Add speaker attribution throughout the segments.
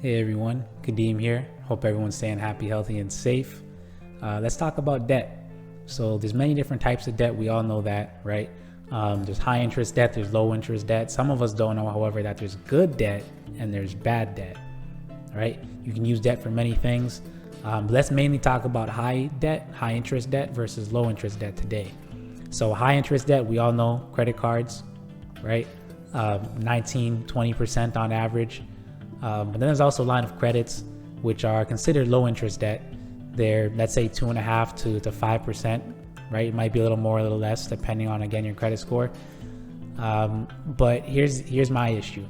Speaker 1: Hey everyone, Kadeem here. Hope everyone's staying happy, healthy, and safe. Let's talk about debt. So there's many different types of debt. We all know that, right? There's high interest debt, there's low interest debt. Some of us don't know, however, that there's good debt and there's bad debt, right? You can use debt for many things. Let's mainly talk about high interest debt versus low interest debt today. So high interest debt, we all know credit cards, right? 19-20% on average. But then there's also line of credits, which are considered low interest debt. They're, let's say, 2.5% to 5%, right? It might be a little more, a little less, depending on, again, your credit score. But here's my issue.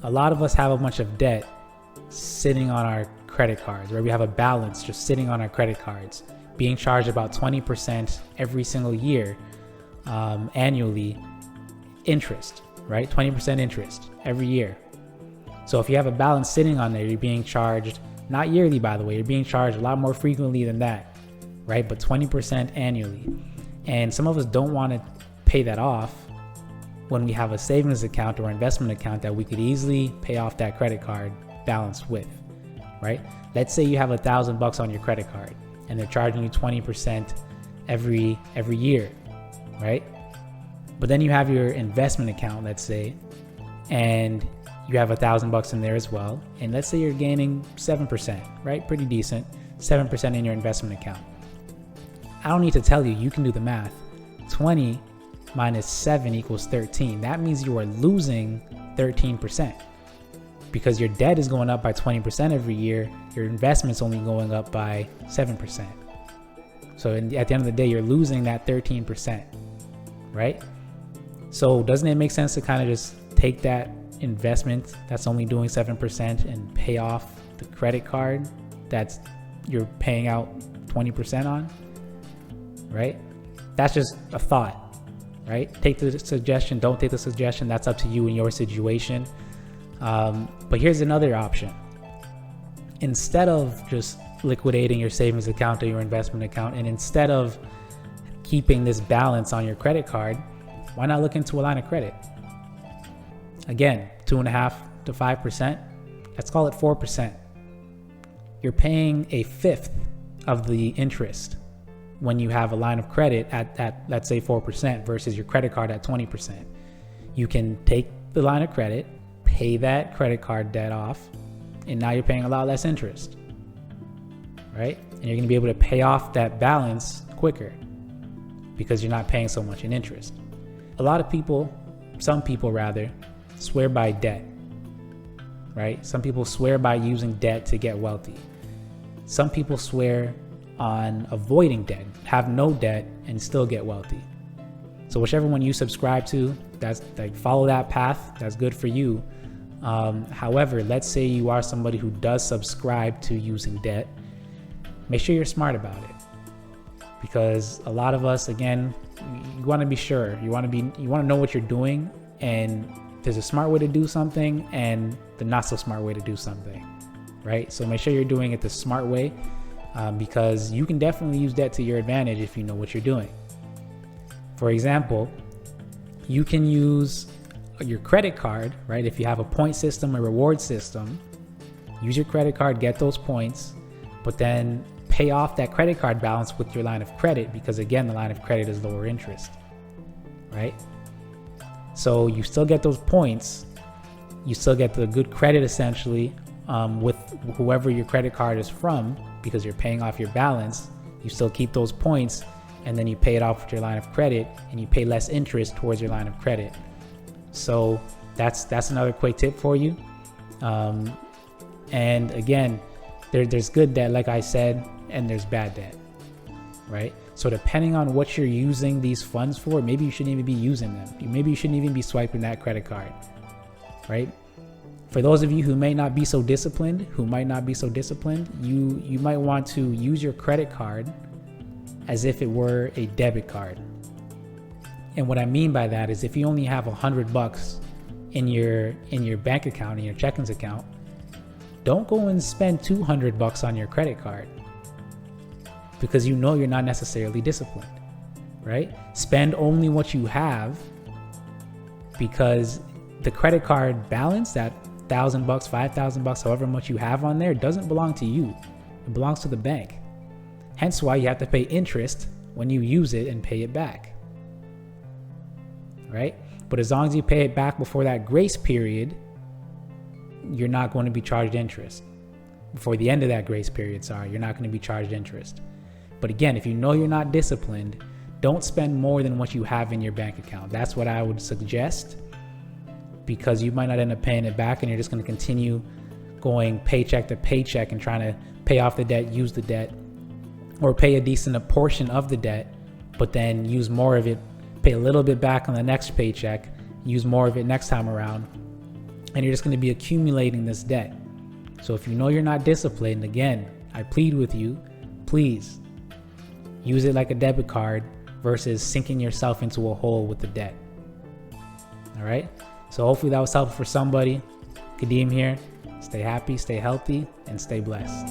Speaker 1: A lot of us have a bunch of debt sitting on our credit cards, where we have a balance just sitting on our credit cards, being charged about 20% every single year, annually, interest, right? 20% interest every year. So if you have a balance sitting on there, you're being charged, not yearly, by the way, you're being charged a lot more frequently than that, right? But 20% annually. And some of us don't want to pay that off when we have a savings account or investment account that we could easily pay off that credit card balance with, right? Let's say you have $1,000 on your credit card and they're charging you 20% every year, right? But then you have your investment account, let's say, and you have $1,000 in there as well. And let's say you're gaining 7%, right? Pretty decent, 7% in your investment account. I don't need to tell you, you can do the math. 20 minus 7 equals 13. That means you are losing 13% because your debt is going up by 20% every year. Your investment's only going up by 7%. So at the end of the day, you're losing that 13%, right? So doesn't it make sense to kind of just take that investment that's only doing 7% and pay off the credit card that's you're paying out 20% on, right? That's just a thought, right? Take the suggestion, don't take the suggestion. That's up to you in your situation. But here's another option. Instead of just liquidating your savings account or your investment account, and instead of keeping this balance on your credit card, why not look into a line of credit? Again, 2.5% to 5%. Let's call it 4%. You're paying a fifth of the interest when you have a line of credit at let's say 4% versus your credit card at 20%. You can take the line of credit, pay that credit card debt off, and now you're paying a lot less interest, right? And you're going to be able to pay off that balance quicker because you're not paying so much in interest. A lot of people, some people rather, swear by debt, right? Some people swear by using debt to get wealthy. Some people swear on avoiding debt, have no debt, and still get wealthy. So whichever one you subscribe to, that's like, follow that path. That's good for you. However, let's say you are somebody who does subscribe to using debt. Make sure you're smart about it, because a lot of us, again, you want to be sure. You want to know what you're doing, and there's a smart way to do something and the not so smart way to do something, right? So make sure you're doing it the smart way, because you can definitely use debt to your advantage if you know what you're doing. For example, you can use your credit card, right? If you have a point system or reward system, use your credit card, get those points, but then pay off that credit card balance with your line of credit, because again, the line of credit is lower interest, right? So you still get those points, you still get the good credit essentially, with whoever your credit card is from, because you're paying off your balance. You still keep those points, and then you pay it off with your line of credit, and you pay less interest towards your line of credit. So that's another quick tip for you. And again, there's good debt, like I said, and there's bad debt, right? So depending on what you're using these funds for, maybe you shouldn't even be using them. Maybe you shouldn't even be swiping that credit card, right? For those of you who may not be so disciplined, you might want to use your credit card as if it were a debit card. And what I mean by that is, if you only have $100 in your bank account, in your checkings account, don't go and spend $200 on your credit card, because you know you're not necessarily disciplined, right? Spend only what you have, because the credit card balance, that $1,000, $5,000, however much you have on there, it doesn't belong to you. It belongs to the bank. Hence why you have to pay interest when you use it and pay it back. Right? But as long as you pay it back before that grace period, you're not going to be charged interest. Before the end of that grace period, you're not going to be charged interest. But again, if you know you're not disciplined, don't spend more than what you have in your bank account. That's what I would suggest, because you might not end up paying it back and you're just going to continue going paycheck to paycheck and trying to pay off the debt, use the debt, or pay a decent portion of the debt, but then use more of it, pay a little bit back on the next paycheck, use more of it next time around, and you're just going to be accumulating this debt. So if you know you're not disciplined, again, I plead with you, please use it like a debit card versus sinking yourself into a hole with the debt. All right? So hopefully that was helpful for somebody. Kadeem here. Stay happy, stay healthy, and stay blessed.